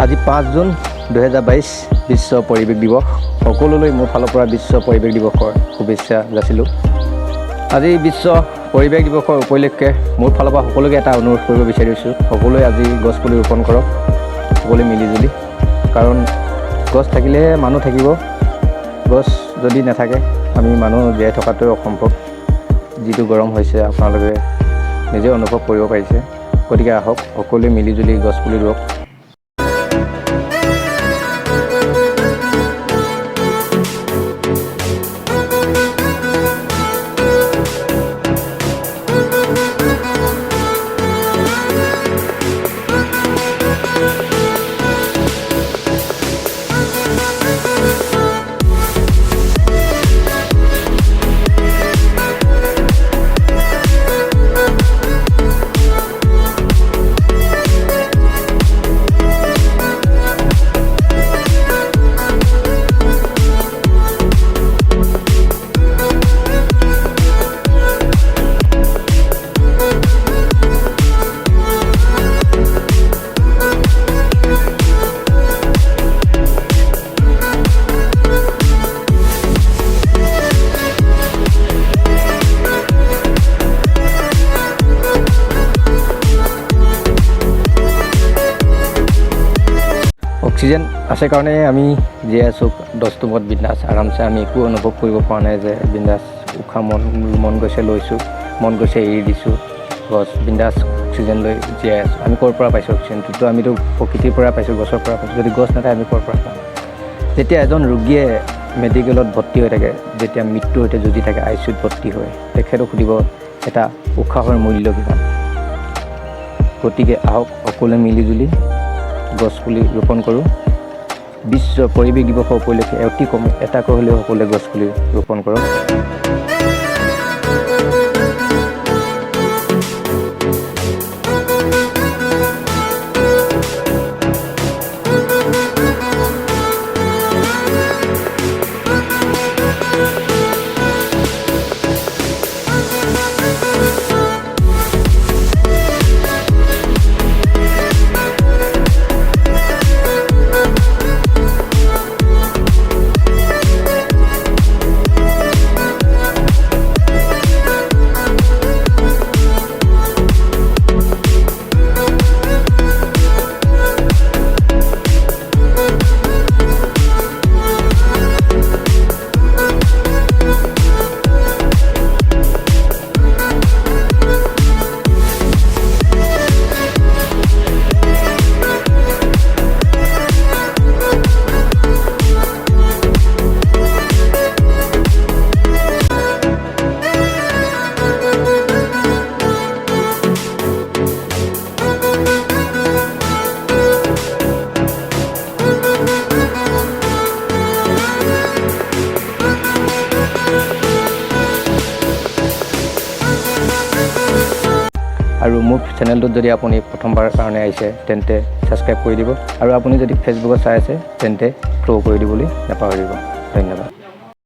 আজি 5 জুন 2022 বিশ্ব পৰিৱেশ দিৱস। সকলোলৈ মোৰ ফালৰ পৰা বিশ্ব পৰিৱেশ দিৱসৰ শুভেচ্ছা যাচিলোঁ। আজি বিশ্ব পৰিৱেশ দিৱসৰ উপলক্ষে মোৰ ফালৰ পৰা সকলোকে এটা অনুৰোধ কৰিব বিচাৰিছোঁ, সকলোৱে আজি গছ পুলি ৰোপণ কৰক, সকলোৱে মিলিজুলি। কাৰণ গছ থাকিলেহে মানুহ থাকিব, গছ যদি নাথাকে আমি মানুহ জীয়াই থকাটো অসম্ভৱ। যিটো গৰম হৈছে আপোনালোকে নিজে অনুভৱ কৰিব পাৰিছে। গতিকে আহক সকলোৱে মিলিজুলি গছ পুলি ৰুৱক। অক্সিজেন আছে কাৰণে আমি জীয়াই আছোঁ। 10টো মত বিন্দাছ আৰামছে, আমি একো অনুভৱ কৰিব পৰা নাই যে বিন্দাছ উশাহ মন গৈছে লৈছোঁ, মন গৈছে এৰি দিছোঁ। গছ বিন্দাছ অক্সিজেন লৈ জীয়াই আছোঁ। আমি ক'ৰ পৰা পাইছোঁ অক্সিজেনটোতো? আমিতো প্ৰকৃতিৰ পৰা পাইছোঁ, গছৰ পৰা পাইছোঁ। যদি গছ নাথাকে আমি ক'ৰ পৰা পাম? যেতিয়া এজন ৰোগীয়ে মেডিকেলত ভৰ্তি হৈ থাকে, যেতিয়া মৃত্যুৰ সৈতে যুঁজি থাকে, ICUত ভৰ্তি হয়, তেখেতক সুধিব এটা উশাহৰ মূল্য কিমান। গতিকে আহক সকলোৱে মিলিজুলি গছ পুলি ৰোপণ কৰোঁ। বিশ্ব পৰিৱেশ দিৱসৰ উপলক্ষে অতি কম এটাকৈ হ'লেও সকলোৱে গছ পুলি ৰোপণ কৰক। আৰু মোৰ চেনেলটোত যদি আপুনি প্ৰথমবাৰৰ কাৰণে আহিছে তেন্তে ছাবস্ক্ৰাইব কৰি দিব, আৰু আপুনি যদি ফেচবুকত চাই আছে তেন্তে ফ'ল' কৰি দিবলৈ নাপাহৰিব। ধন্যবাদ।